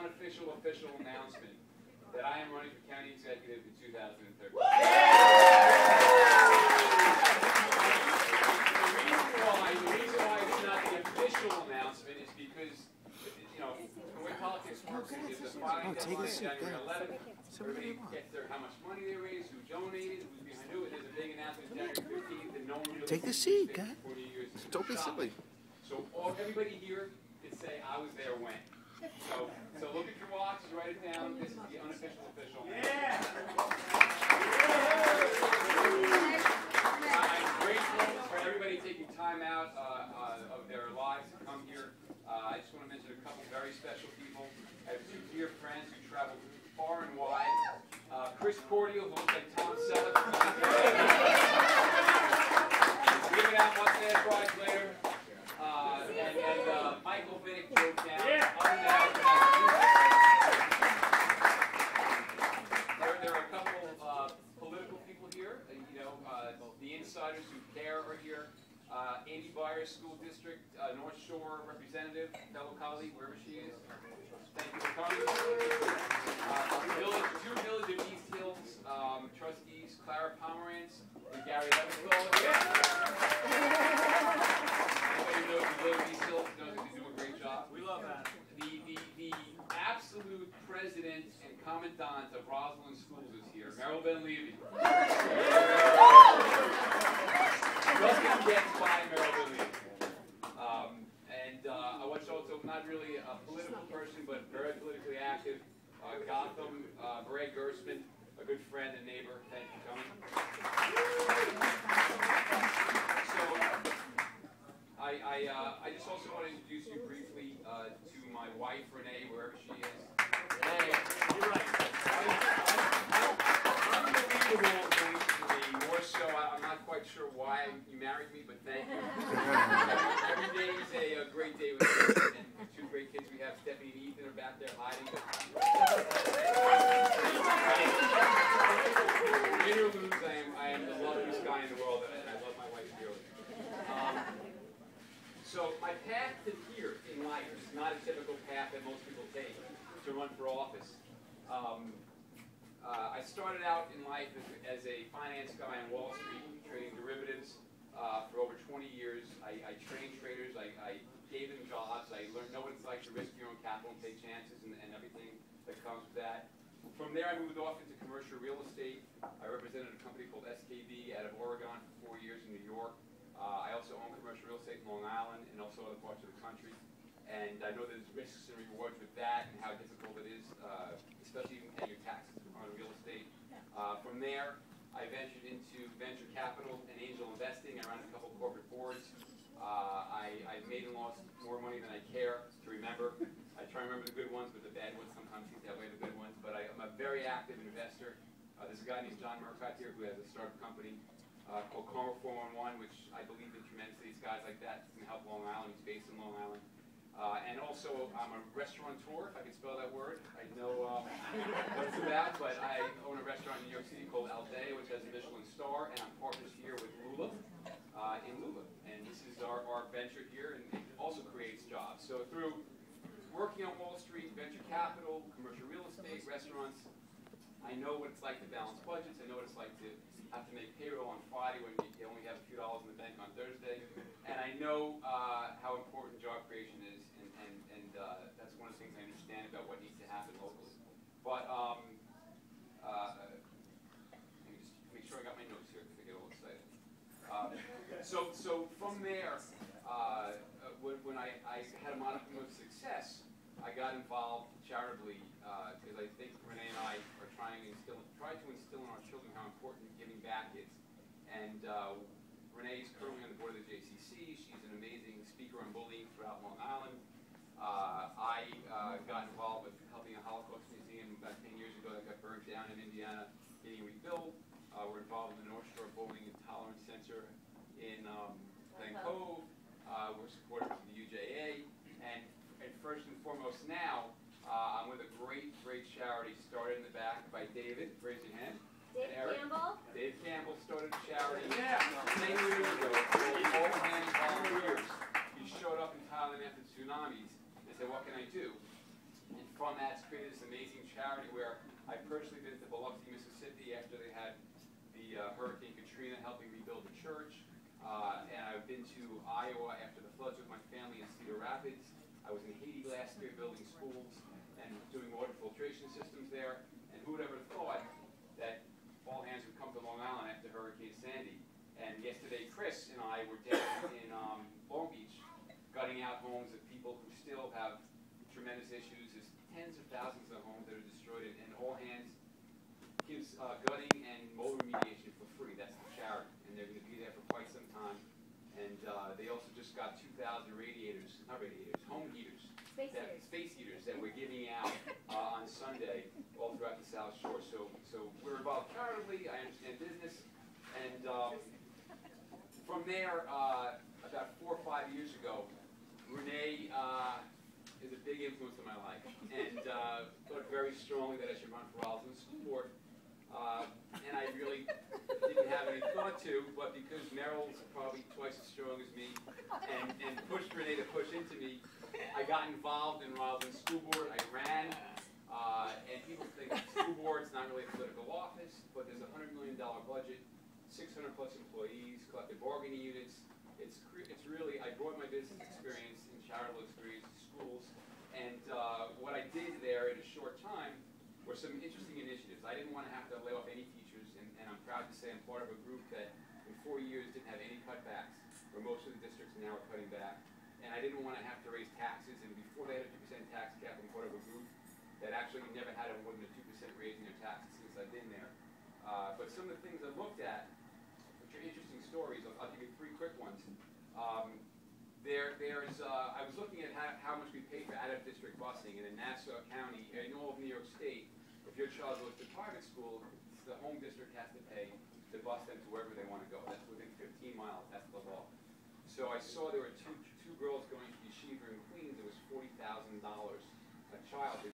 unofficial announcement that I am running for county executive in 2013. The reason why it's not the official announcement is because, you know, the way politics works is the filing deadline is January 11th. Everybody gets their how much money they raised, who donated, who's behind who. There's a big announcement January 15th, and no one really take the seat, guy. Don't be silly. So everybody here can say I was there when. So look at your watch, write it down. This is the unofficial official. Yeah. I'm grateful for everybody taking time out of their lives to come here. I just want to mention a couple very special people. I have two dear friends who traveled far and wide. Chris Cordial, who looks like Tom Selleck. Give it out once they prize later. And Michael Vick drove down. There are a couple political people here. You know, the insiders who care are here. Andy Byers, School District, North Shore representative, fellow colleague, wherever she is. Thank you for coming. Two Village of East Hills trustees, Clara Pomerantz and Gary Leventhal. Anybody who knows the Village of East Hills knows that they do a great job. We love that. The absolute president and commandant of Roslyn Schools is here, Merrill Ben Levy. Nothing gets by Merrill Ben Levy. I was also not really a political person, but very politically active. Gotham, Brad Gersman, a good friend and neighbor. Thank you for coming. So, I just also want to introduce you briefly to my wife, Renee, wherever she is. Hey, you're right. Unbelievable things to me. More so, I'm not quite sure why you married me, but thank you. Every day is a great day with you. And two great kids we have, Stephanie and Ethan, are back there hiding. Win or lose, I am the loveliest guy in the world, and I love my wife dearly. So my path to here in life is not a typical path that most people take to run for office. I started out in life as a finance guy on Wall Street, trading derivatives for over 20 years. I trained traders. I gave them jobs. I know what it's like to risk your own capital and take chances and everything that comes with that. From there, I moved off into commercial real estate. I represented a company called SKB out of Oregon for 4 years in New York. I also own commercial real estate in Long Island and also other parts of the country. And I know there's risks and rewards with that and how difficult it is, especially even paying your taxes on real estate. From there, I ventured into venture capital and angel investing. I ran a couple corporate boards. I've made and lost more money than I care to remember. I try to remember the good ones, but the bad ones sometimes seem to outweigh the good ones. But I'm a very active investor. There's a guy named John Murcott here who has a startup company called Karma 411, which I believe in tremendously. It's guys like that can help Long Island. He's based in Long Island. And also, I'm a restaurateur, if I can spell that word. I know what it's about, but I own a restaurant in New York City called Al Day, which has a Michelin star, and I'm partners here with Lula in Lula. And this is our venture here, and it also creates jobs. So through working on Wall Street, venture capital, commercial real estate, restaurants, I know what it's like to balance budgets. I know what it's like to have to make payroll on Friday when you only have a few dollars in the bank on Thursday. And I know how important job creation is, and that's one of the things I understand about what needs to happen locally. But let me just make sure I got my notes here because I get all excited. So from there, when I had a modicum of success, I got involved charitably because I think Renee and I are trying to instill in our children how important giving back is. And Renee is currently on the board of the JCC. She's an amazing speaker on bullying throughout Long Island. I got involved with helping a Holocaust museum about 10 years ago that got burned down in Indiana, getting rebuilt. We're involved in the North Shore Bullying and Tolerance Center in Glen Cove. We're supporters of the UJA. And first and foremost now, I'm with a great charity started in the back by David. Raise your hand. Dave Campbell? Dave Campbell started a charity 10 years ago called All Hands Volunteers. He showed up in Thailand after tsunamis and said, what can I do? And from that, it's created this amazing charity where I personally been to Biloxi, Mississippi after they had the Hurricane Katrina helping rebuild the church. And I've been to Iowa after the floods with my family in Cedar Rapids. I was in Haiti last year building schools and doing water filtration systems there. And who would ever thought that all hands would come to Long Island after Hurricane Sandy. And yesterday, Chris and I were down in Long Beach, gutting out homes of people who still have tremendous issues. There's tens of thousands of homes that are destroyed, and All Hands gives gutting and mold remediation for free. That's the charity, and they're going to be there for quite some time. And they also just got 2,000 radiators, not radiators, home heaters, space heaters that we're giving out on Sunday all throughout the South Shore. So we're involved charitably. I understand business, and from there, about 4 or 5 years ago, Renee is a big influence in my life, and thought very strongly that I should run for Roslyn School Board. And I really didn't have any thought to, but because Merrill's probably twice as strong as me, and pushed Renee to push into me, I got involved in Roslyn School Board. I ran, and people think school board's not really a political office, but there's a $100 million budget, 600 plus employees, collective bargaining units. It's really, I brought my business experience and charitable experience to schools, and what I did there in a short time were some interesting initiatives. I didn't want to have to lay off any teachers, and I'm proud to say I'm part of a group that in 4 years didn't have any cutbacks, where most of the districts now are cutting back. And I didn't want to have to raise taxes, and before they had a 2% tax cap, I'm part of a group that actually never had a more than a 2% raise in their taxes since I've been there. But some of the things I've looked at, which are interesting stories, I'll give you 3 quick ones. I was looking at how much we pay for out-of-district busing, and in Nassau County, in all of New York State, if your child goes to private school, the home district has to pay to bus them to wherever they want to go. That's within 15 miles. That's the law. So I saw there were two girls going to yeshiva in Queens. It was $40,000 a child.